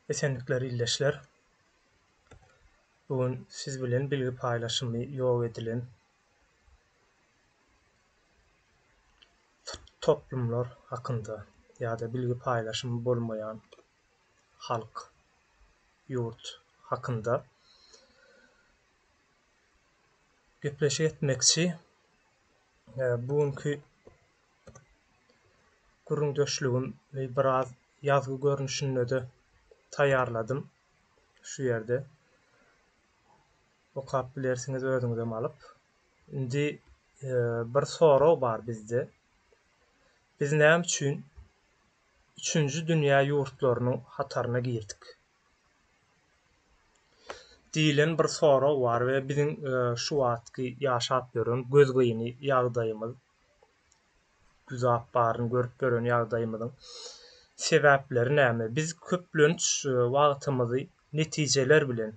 Esenlikler, illeşler. Bugün siz bilen bilgi paylaşımı ýok edilen toplumlar hakynda ýa-da bilgi paylaşymy bolmaýan halk, ýurt hakynda gepleşik etmekçi. Bugünkü gürüňdeşligim we biraz ýazgy görnüşini de taýýarladym şu ýerde. Okap bilersiňiz özüňizem alyp. Indi bir sorag bar bizde. Biz näme üçin 3-nji dünýä ýurtlarynyň hataryna girdik? Diýilen bir sorag bar we biziň şu wagtky ýaşap gören gözgeýini ýagdaýymyz, güzap baryny görüp gören ýagdaýymyzyň sebäpleri näme? Biz köplenç wagtymyzy netijeler bilen,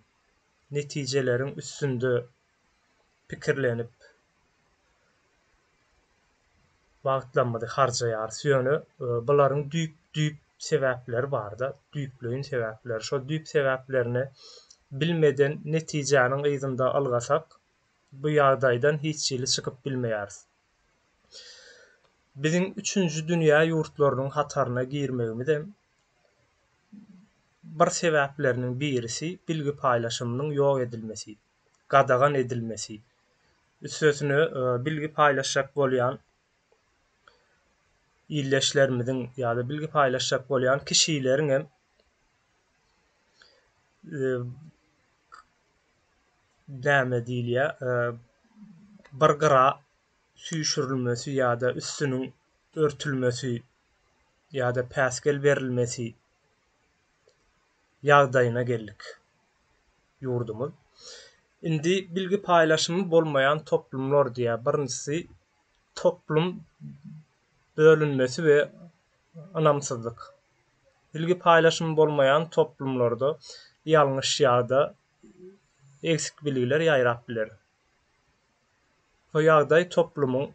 netijeleriň üstünde pikirlenip wagtlarymyzy harjaýar. Şöňe bularyň düýp sebäpleri bar-da, düýpleýin sebäpleri. Şo düýp sebäplerini bilmeden netijäniň ýzynda algasak, bu ýagdaýdan hiç şeýle çykyp bilmeýäris. Biziň 3-nji dünýä ýurtlarynyň hataryna girmegimizem bir sebäpleriniň birisi bilgi paýlaşymynyň ýok edilmesi, gadagan edilmesi. Üstesine bilgi paýlaşjak bolýan illeşlerimiziň ýa-da bilgi paýlaşjak bolýan kişileriň hem näme diýilýär, bir gyra süýşürilmesi ýa-da üstüniň örtülmesi ýa-da päsgel berilmesi ýagdaýyna geldik ýurdumyz. Indi bilgi paýlaşymy bolmaýan toplumlar diýä birincisi toplum bölünmesi we anamsyzlyk. Bilgi paýlaşymy bolmaýan toplumlarda ýalňyş ýa-da eksik bilgiler ýaýrap biler. Bu ýagdaý toplumyň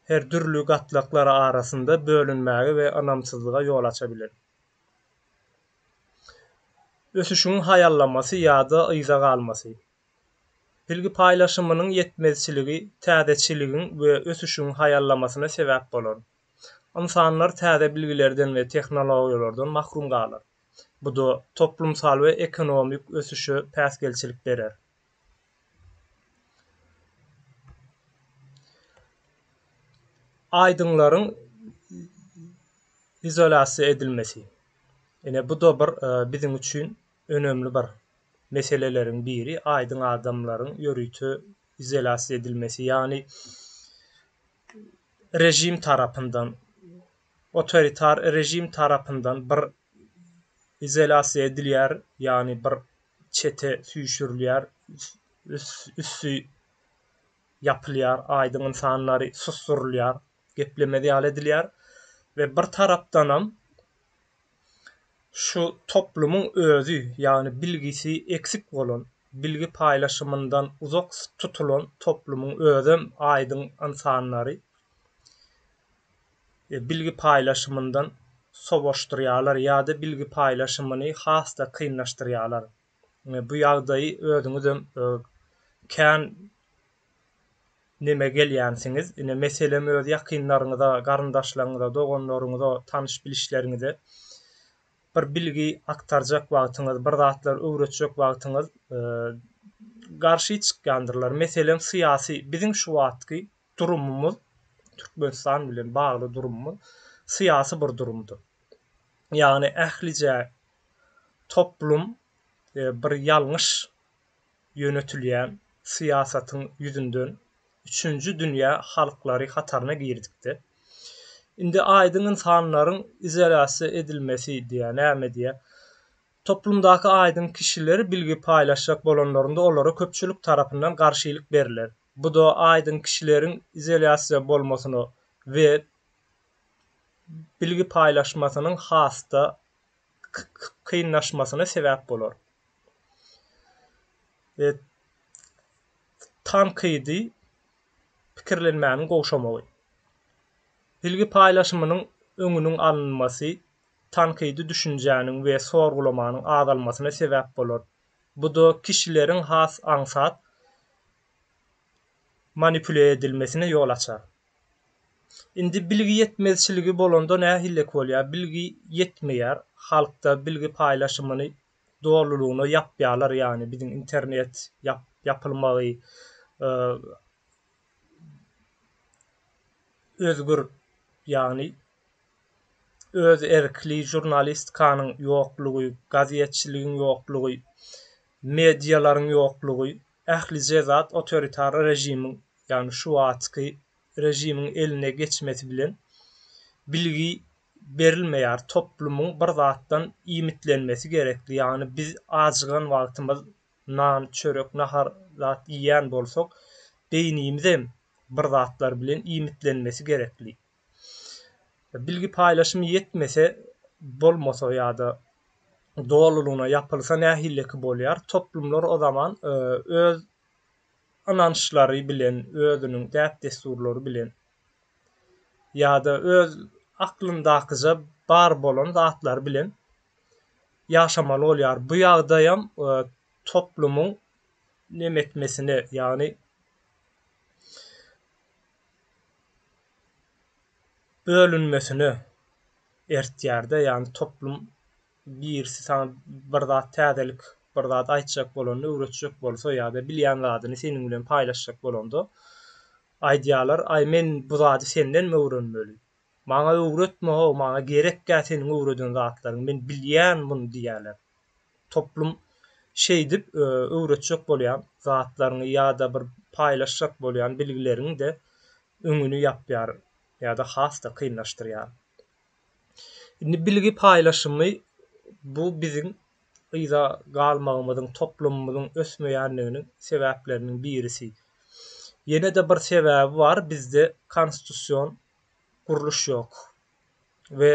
her türlü gatlaklary arasynda bölünmäge we anamsyzlyga ýol açabiler. Ösüşüň haýallamasy ýa-da yza galmasy. Bilgi paýlaşymynyň ýetmezçiligi täzeçiligiň we ösüşüň haýallamasyna sebäp bolar. İnsanlar täze bilgilerden we tehnologiýalardan mahrum galar. Bu da toplumsal we ekonomik ösüşe päsgelçilik berer. Aýdyňlaryň izolasiýa edilmesi. Ene bu da bir biziň üçin önemli bir meseleleriň biri. Aýdyň adamlaryň ýörüýte izolasiýa edilmesi, ýani rejim tarapyndan, otoritar rejim tarapyndan bir izolasiýa edilýär, ýani bir çete süýşürilýär, üssü ýapylýar, aýdyň insanlary susturulýar, geplemede ýal edilýär we bir tarapdanam şu toplumyň özü, ýani bilgisi eksik bolan, bilgi paýlaşymyndan uzak tutulan toplumyň özüm aýdyň insanlary bilgi paýlaşymyndan sowaşdyrýarlar ýa-da bilgi paýlaşymyny hasda kynlaşdyrýarlar. Bu ýagdaýy özüňizem kän neme gelýänsiňiz, ine meselem öz ýakynlaryňyza, garyndaşlaryňyza, doganlaryňyza, tanyş bilişleriňize bir bilgi aktarjak wagtyňyz, bir zatlar öwretjek wagtyňyz garşy çykýandyrlar. Meselem syýasy, biziň şu wagtky durumumyz, Türkmenistan bilen bagly durumumyz syýasy bir durumdur. Ýani ählice toplum bir ýalňyş ýönetilýän syýasatyň ýüzünden 3-nji dünýä halklary hataryna girdikde. Indi aýdyň insanlaryň izolasiýa edilmesi diýä, näme diýä? Toplumdaky aýdyň kişiler bilgi paýlaşjak bolanlarynda olara köpçülik tarapyndan garşylyk beriler. Bu da aýdyň kişileriň izolasiýa bolmasyny we bilgi paýlaşmasynyň hasda kynlaşmasyna sebäp bolar. Tankydy pikirlenmäniň gowşamagy. Bilgi paýlaşymynyň öňüniň alınmasy tanqidi düşünjäniň we sorgulamanyň azalmasyna sebäp bolar. Bu da kişilerin has aňsat manipule edilmesine yol açar. Indi bilgi yetmezçiligi bolanda nähille bolýar? Bilgi yetmeýär. Halkda bilgi paýlaşymyny doğruluğuna yapýarlar, ýani bizim internet yapylmagy, özgür, ýani öz erkli jurnalistkanyň ýoklugy, gazetçiligiň ýoklugy, medialaryň ýoklugy, ählice zat otoritar rejimiň, ýani şu wagtky rejimiň eline geçmesi bilen bilgi berilmeýär. Toplumyň bir zatdan imitlenmesi gerekli. Ýani biz ajygan wagtymyz nan, çörek, nahar zat ýýän bolsak, beýnimiz hem bir zatlar bilen imitlenmesi gerekli. Bilgi paýlaşymy yetmese, bolmasa ýa-da doğruluğuna yapılsa nähilleki bolýar? Toplumlar o zaman öz anançlary bilen, özüniň däp desturlary bilen ýa-da öz aklyndakyja bar bolan zatlar bilen ýaşamaly bolýar. Bu ýagdaýam toplumyň nemetmesine, ýani bölünmesine ertýär-de. Ýani toplum birisi sana bir zat täzelik, bir zat aýtjak bolanda, öwretjek bolsa ýa-da bilýän zadyny seniň bilen paýlaşjak bolanda aýdýarlar, "Ay, men bu zady senden mi öwrenmeli? Maňa öwretme, maňa gerekkä seniň öwreden zatlaryň, men bilýän muny" diýerler. Toplum şey dip öwretjek bolýan zatlaryny ýa-da bir paýlaşjak bolýan bilgilerini de öňüni ýapýar ýa-da hasda kynlaşdyrýar. Indi bilgi paýlaşymy bu bizim ýa galmagymyzyň, toplumumyzyň ösmeýänliginiň sebäpleriniň birisi. Ýene de bir sebäbi bar, bizde konstitusiýon guruluş ýok we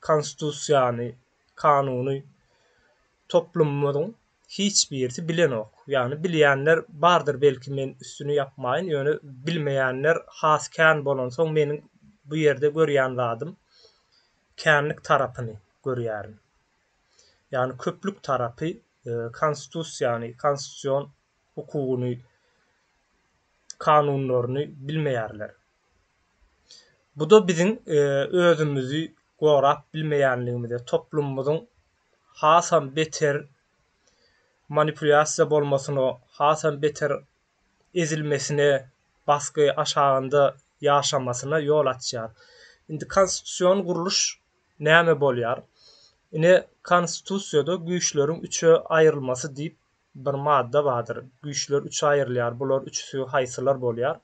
konstitusiýany, kanuny toplumumyzyň hiç birisi bilen ok. Ýani bilýänler bardyr, belki men üstüni ýapmaýyn, ýöne bilmeýänler has kän bolan soň meniň bu ýerde görýän zadym känlik tarapyny görýärin. Ýani köplük tarapy konstitusiýany, konstitusiýon hukugyny, kanunlaryny bilmeýärler. Bu da bizim özümüzi gorap bilmeýänligimize, toplumumyzyň hasam beter manipulasiýa bolmasyna, hasam beter ezilmesine, basky aşagynda ýaşamasyna ýol açýar. Indi konstitusiýon guruluş näme bolýar? Ine konstitusiýada güýçleriň üçe aýrylmasy diýip bir madda bardyr. Güýçler üçe aýrylýar. Bular üçüsi haýsylar bolýar?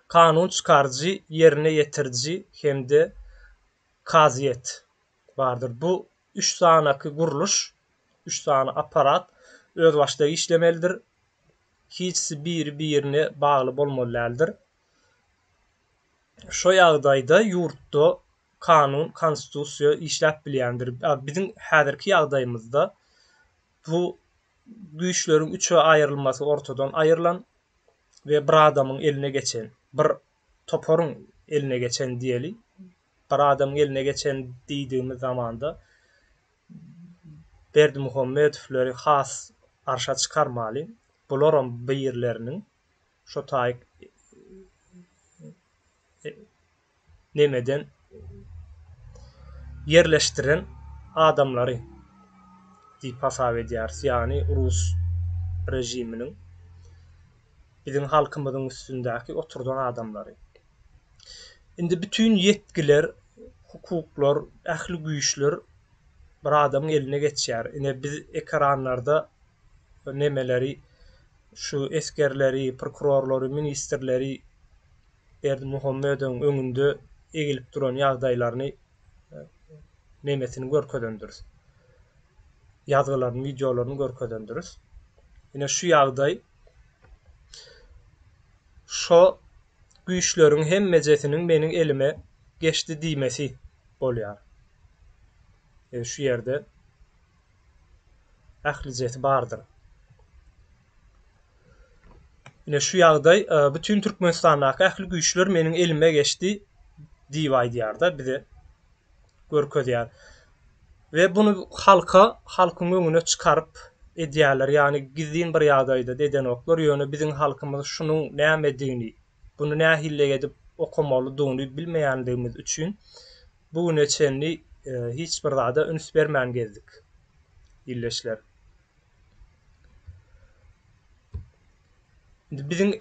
Kanun çykarjy, ýerine ýetirji hemde kaziýet bardyr. Bu üç sanaky guruluş, üç sana aparat öz başda işlemelidir. Hiçsi bir-birine bagly bolmalydyr. Şo ýagdaýda ýurtda kanun, konstitusiýa işläp bilýändir. Bizim häzirki ýagdaýymyzda bu güýçleriň üçe aýrylmasy ortadan aýrylan we bir adamyň eline geçen, bir toporuň eline geçen diýeli. Bir adamyň eline geçen diýdiğimiz zamanda Berdimuhammedowleri has arşa çykarmaly. Bularam beýirleriniň şo taýyk nemeden yerleştiren adamlary diýip hasap edýäris. Ýani Rus rejiminiň bizim halkymyzyň üstündäki oturdan adamlary. Indi bütün yetkiler, hukuklar, ähli güýçler bir adamyň eline geçýär. Ine biz ekranlarda nemeleri, şu eskerleri, prokurorlary, ministrleri Berdimuhammedowyň öňünde egilip duran ýagdaýlaryny nemesini görkezendiriz. Ýazgylaryny, videolaryny görkezendiriz. Ine şu ýagdaý şo güýçleriň hemmejesiniň meniň elime geçdi diýmesi bolýar. Şu ýerde ählijeti bardyr. Ine şu ýagdaý bütün Türkmenistanyň ähli güýçler meniň elime geçdi diýip aýdýar-da, bize görkezýär. Ve bunu halkyň öňüne çykaryp edýärler. Yani gizlin bir ýagdaýda deden oklar ýöne biziň halkymyz şunuň nämedigini, bunu nähille edip okumalydygyny bilmeýändigimiz üçin bugüne çenli hiç bir zada üns bermän gezdik. Illeşler. Biziň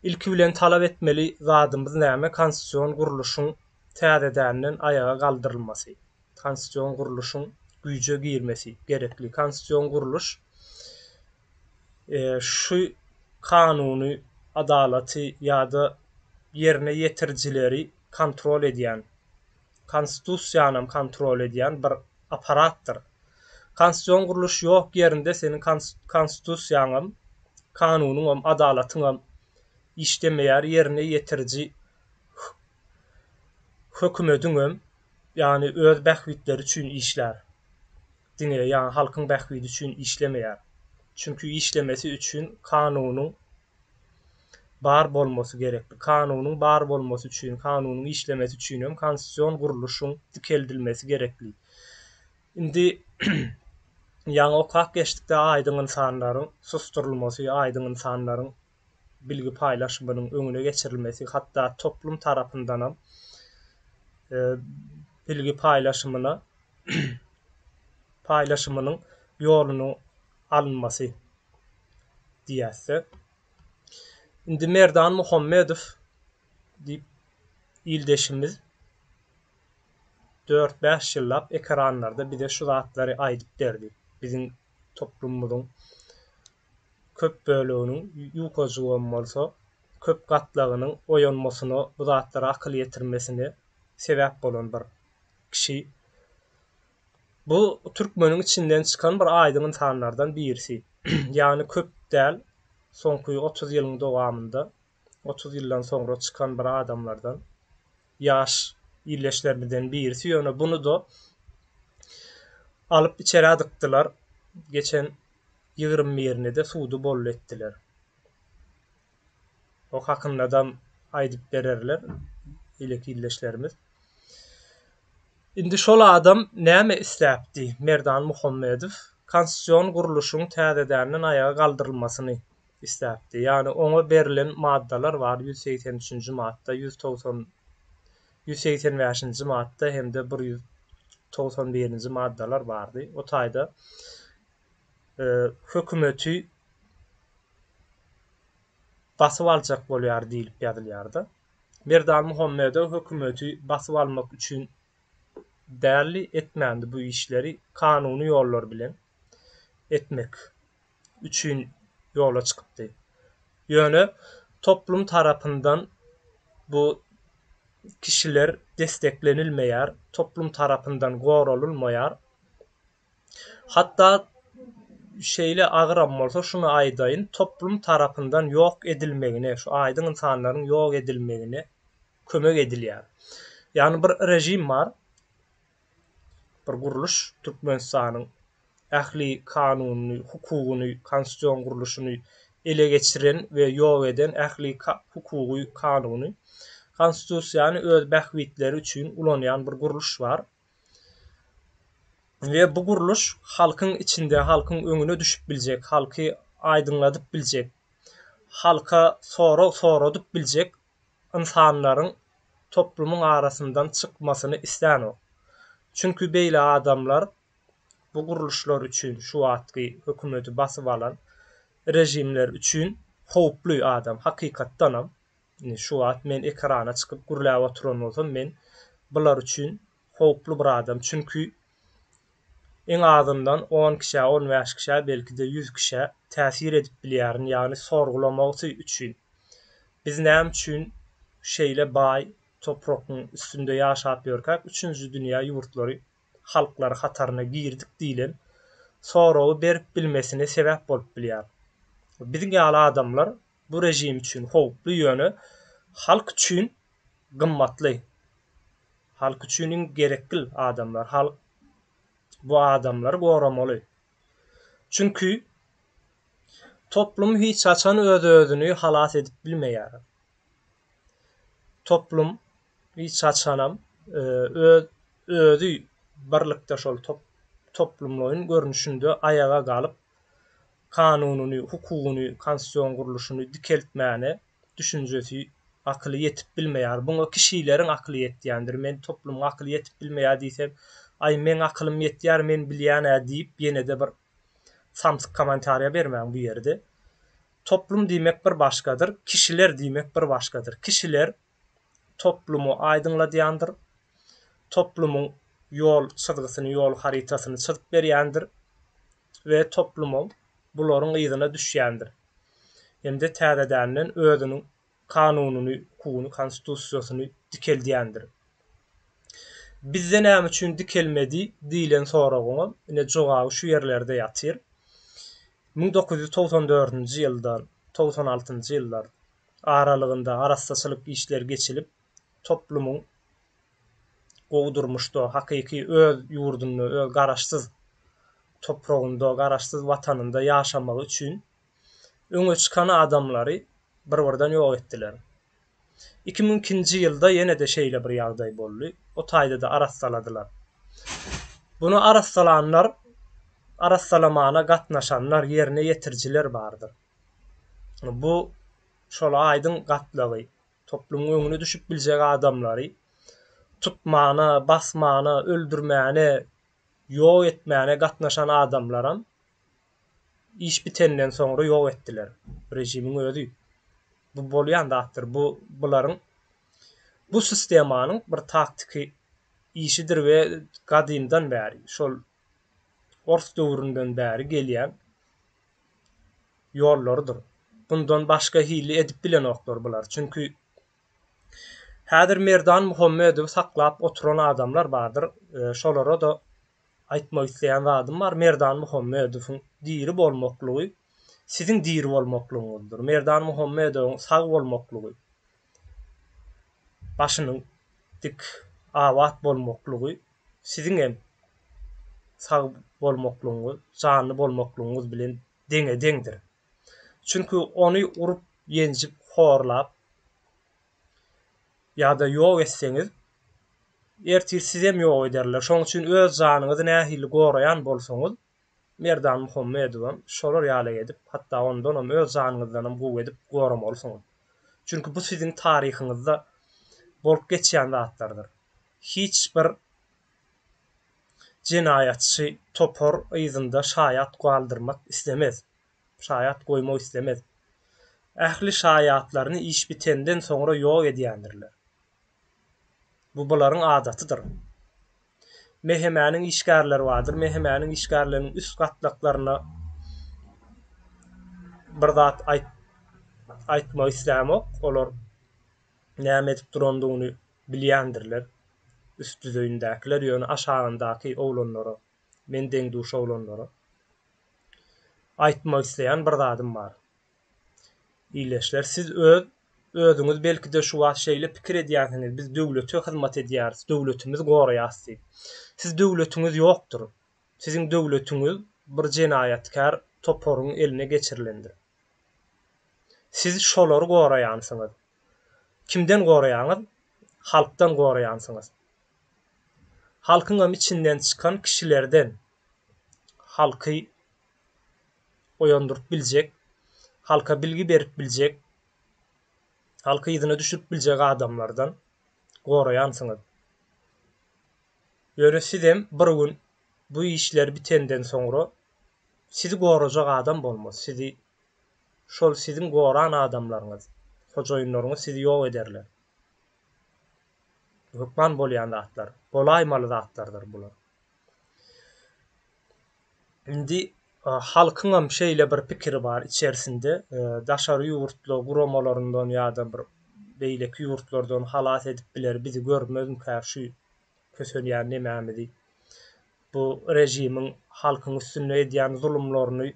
ilki bilen talap etmeli zadymyz näme? Konstitusiýon guruluşyň täzedänden ayaga galdyrylmasy. Konstitusiýon guruluşyň güýje girmesi gerekli. Konstitusiýon guruluş şu kanuny, adalaty ýa-da ýerine ýetirjileri kontrol edýän, konstitusiýany kontrol edýän bir aparatdyr. Konstitusiýon guruluş ýok ýerinde senin konstitusiýaňam, kanunyňam, adalatyňam işlemeýär, ýerine ýetirji hökümetiňem ýani öz bähwitleri üçin işlär. Diňe ýani halkyň bähwiti üçin işlemeýär. Çünkü işlemesi üçin kanunyň bar bolmasy gerekli. Kanunyň bar bolmasy üçin, kanunyň işlemesi üçin hem konstitusiýon guruluşyň dikeldilmesi gerekli. Indi ýa-ni okak geçdikde aýdyň insanlaryň susturulmasy, aýdyň insanlaryň bilgi paýlaşmanyň öňüne geçirilmesi, hatda toplum tarapyndan ham bilgi paýlaşmanyň ýoluny alınmasy diýäse. Indi Merdan Muhammedow diýip ildeşimiz 4-5 ýyllap ekranlarda bize şu zatlary aýdyp berdi. Biziň toplumumyzyň köp böleginiň ýukazy bolsa, köp gatlagynyň oýanmasyna bu zatlary akyl ýetirmesine sebäp bolan bir kişi. Bu türkmeniň içinden çykan bir aýdyň insanlardan birisi. Yani köp däl, soňky 30 ýylyň dowamında 30 ýyldan soňra çykan bir adamlardan, ýaş illeşlerimizden birisi. Ýöne bunu da alyp içeri adykdylar. Geçen 20 de suwdy bol etdiler. O hakynda da aýdyp bererler ileki illeşlerimiz. Indi şol adam näme isläpdi? Merdan Muhammedow konstitusiýon guruluşyň täzedänden ayaga galdyrylmasyny isläpdi. Yani ona berilen maddalar var. 183-nji madda, 185-nji madda hemde 191-nji maddalar bardy. O taýda hökümeti basyp aljak bolýar diýilip ýazylýardy. Merdan Muhammedow hökümeti basyp almak üçin däli etmändi bu işleri kanuny ýollar bilen etmek üçin ýola çykypdy. Ýöne toplum tarapyndan bu kişiler desteklenilmeýär, toplum tarapyndan goralylmaýar. Hatta şeýle agyram bolsa şunu aýdaýyn, toplum tarapyndan ýok edilmegine, şu aýdyň insanlaryň ýok edilmegine kömek edilýär. Yani bir rejim bar, bir guruluş, Türkmenistanyň ähli kanuny, hukugyny, konstitusiýon guruluşyny ele geçiren we ýok eden ähli hukugy kanuny, konstitusiýany öz bähwitleri üçin ulanýan bir guruluş bar. Ve bu guruluş halkyň içinde, halkyň öňüne düşüp biljek, halky aýdynladyp biljek, halka soradyp biljek insanlaryň toplumyň arasyndan çykmasyny isläňok. Çünkü beýle adamlar bu guruluşlar üçin, şu wagtky hökümeti basyp alan rejimler üçin howply adam, hakykatdan ham. Şu wagt men ekrana çykyp gurulap oturan bolsam, men bular üçin howply bir adam. Çünkü en azından 10 kişi, 15 kişi, belki de 100 kişi täsir edip bilýärin, ýani sorgulamagy üçin. Biz näme üçin şeýle baý topragyň üstünde ýaşap ýörkak, 3-nji dünýä ýurtlary, halklary hataryna girdik diýilen soragy berip bilmesine sebäp bolup bilýär. Biziň ýaly adamlar bu rejim üçin howply ýöne halk üçin gymmatly, halk üçin gerekli adamlar, bu adamlar goramaly. Çünkü toplum hiç açan özünü halas edip bilmeýär. toplum hiç açanam ödü birlikde şol toplumlaryň görnüşinde ayaga galyp kanununy, hukuguny, konstitusiýon guruluşyny dikeltmäne düşünjesi akly yetip bilmeýär. Buňa kişileriň akly ýetýändir. Men toplumga akly yetip bilmeýär diýsem, ay men aklym ýetýär, men bilýän diýip ýene de bir samsyk kommentariýa bermän bu ýerde. Toplum diýmek bir başgadyr, kişiler diýmek bir başgadyr. Kişiler toplumu aýdyňladýandyr. Toplumuň ýol çyzgysyny, ýol haritasyny çyzyp berýändir we toplumum bularyň ýygyna düşýändir. Hemde täzedänden özüniň kanununy, hukuguny, konstitusiýasyny dikeldiýändir. Bizde näme üçin dikelmedi diýilen soragyňa ine jogaby şu ýerlerde ýatyr. 1994-nji ýyldan 96-njy ýyllar aralygynda araçsaçylyk işler geçilip toplumuň gowdurmuşdy, hakyky öz ýurduny, öz garaşsyz topragynda, garaşsyz watanynda ýaşamak üçin öňe çykan adamlary bir-birden ýok etdiler. 2002-nji ýylda ýene de şeýle bir ýagdaý boldy. O taýda da araçsaladylar. Bunu araçsalanlar, araçsalamana gatnaşanlar, ýerine ýetirjiler bardyr. Bu şola aýdyň gatlagy, toplumyň öňüne düşüp biljek adamlary tutmana, basmana, öldürmäne, ýok etmäne gatnaşan adamlaram iş bitenden soňra ýok etdiler. Rejimiň özi. Bu bolýan datdyr. Bularyň bu sistemanyň bir taktiki işidir we gadymdan bäri, şol Ors döwründen bäri gelýän ýollardyr. Bundan başga hili edip bilen oklar bular. Çünki häzir Merdan Muhammedow saklap oturan adamlar bardyr. Şolara da aýtmak isleýän adam var. Merdan Muhammedowyň diri bolmaklygy siziň diri bolmaklygyňyzdyr. Merdan Muhammedowyň sag bolmaklygy, başynyň dik awat bolmaklygy siziň hem sag bolmaklygyňyz, canly bolmaklygyňyz bilen deňdir. Çünki ony urup, ýenjip, horlap ýa-da ýok etseňiz ertir siz hem ýok ederler. Şoň üçin öz janyňyzy nähili goraýan bolsaňyz Merdan Muhammedow şolar ýaly edip, hatda ondan hem öz janyňyzdan hem gowy edip goramalsyňyz. Çünki bu siziň taryhyňyzda bolup geçýän zatlardyr. Hiç bir jinayatçy topor ýyzynda şaýat galdyrmak islemez. Şaýat goýmak islemez. Ähli şaýatlaryny iş bitenden soňra ýok edýändirler. Bu bularyň adatydyr. Mehemäniň işgärleri bardyr. Mehemäniň işgärleriniň üst gatlaklaryna bir zat aýtmak islämek, olar näme edip durandygyny bilýändirler. Üst düzeyindekiler ýöne aşagyndaky oglanlara, men deňduş oglanlara aýtmak isleýän bir zadym bar. Iýleşler, siz özüňiz belki de şu wagt şeýle pikir edýärsiňiz, biz döwlete hyzmat edýäris, döwletimiz goraýasy. Siz döwletiňiz ýokdur. Siziň döwletiňiz bir jenaýatkar toporuň eline geçirilendir. Siz şolary goraýansyňyz. Kimden goraýanyz? Halkdan goraýansyňyz. Halkyň içinden çykan kişilerden, halky oýandyryp biljek, halka bilgi berip biljek, halka ýygyna düşürip biljek adamlardan goraýansyňyz. Ýöne sizem bir gün bu işler bitenden soňra sizi gorajak adam bolmaz. Şol siziň goran adamlaryňyz, hojaýynlaryňyz sizi ýok ederler. Hukman bolýan zatlar, bolaýmaly zatlardyr bular. Indi halkyň hem şeýle bir pikiri bar içerisinde, daşary ýurtlar guramalарyndan ýa-da bir beýleki ýurtlardan halat edip biler, bizi görmezmi karşı kösenýän nämämidi. Bu rejimiň halkyň üstüne edýän zulumlaryny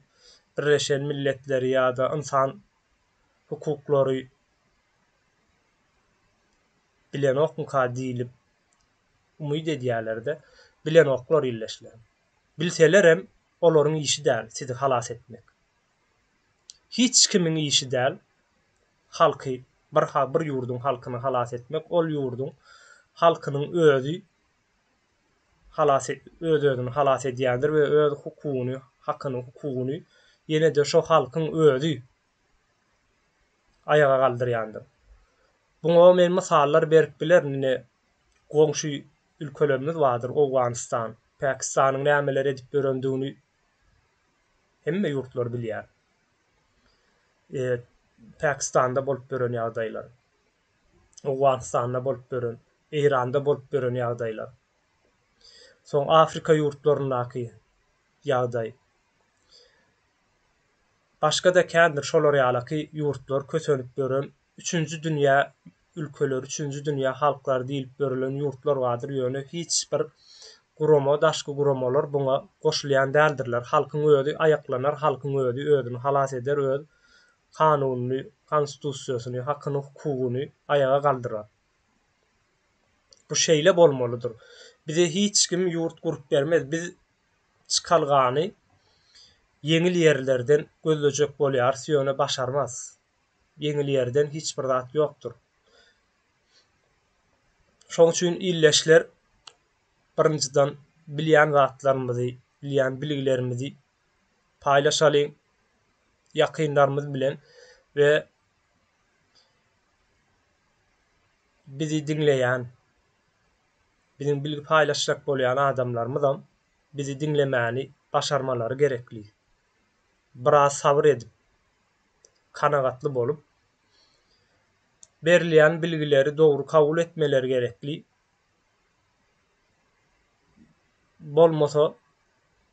Birleşen Milletleri ýa-da insan hukuklary bilen okmuka diýilip umyt edýärler-de, bilen oklar illeşler. Bilseler hem olaryň işi däl, sizi halas etmek. Hiç kimiň işi däl, halky bir ýurdun halkyny halas etmek, ol ýurdun halkynyň özü özüni halas edýändir we öz hukugyny, hakyny, hukugyny ýene-de şo halkyň özü ayaga galdyrýandyr. Buňa men misallar berip bilerim. Goňşy ülkelerimiz vardır, Awganistan, Pakistanyň nämeler edip berendigini hemme ýurtlar bilýär. Pakistanda bolup beren ýagdaýlar, Awganistanda bolup beren, Iranda bolup beren ýagdaýlar. Soň Afrika ýurtlaryndaky ýagdaý. Başga da kändir şolar ýalyky ýurtlar köçenip beren 3-nji dünýä ülkeleri, 3-nji dünýä halklar diýilip berilen ýurtlar bardyr. Ýöne hiç bir gurama, daşky guramalar buňa goşulýan däldirler. Halkyň özü aýaklanar, halkyň özü özüni halas eder, öz kanunyny, konstitusiýasyny, hakyny, hukugyny ayaga galdyrar. Bu şeýle bolmalydyr. Bize hiç kim ýurt gurup bermez. Biz çykalgany yeňil ýerlerden gözlejek bolýar, ýöne başarmaz. Yeňil ýerden hiç bir zat ýokdur. Şoň üçin illeşler birinciden bilýän zatlarymyzy, bilýän bilgilerimizi paýlaşaly ýakynlarymyz bilen we bizi dinleýän, bizim bilgi paýlaşjak bolýan adamlarymyzam bizi dinlemäni başarmalary gerekli. Biraz sabır edip, kanagatly bolup, berilýän bilgileri dogry kabul etmeleri gerekli. Bolmasa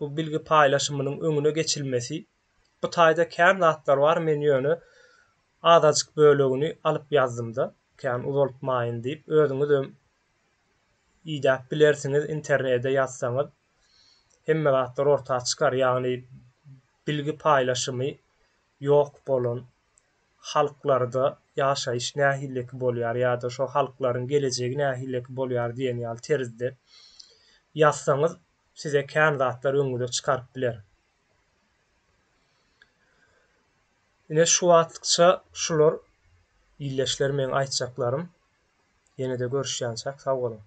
bu bilgi paýlaşymynyň öňüne geçilmesi, bu taýda kän zatlar bar, men ýöne azajyk bölegini alyp ýazdymda, kän uzaltmaýyn diýip, özüňiz iýdäp bilersiňiz, internetde ýazsaňyz hemme zatlar ortaga çykar. Ýagny bilgi paýlaşymy ýok bolan halklarda ýaşaýyş nähilleki bolýar ýa-da şo halklaryň gelejegi nähilleki bolýar diýen ýaly terizde ýazsaňyz size kän zatlar öňüňize çykaryp biler. Ine şu wagtça şular illeşler meň aýtjaklarym. Ýene-de görüşýänçak, sag bolun.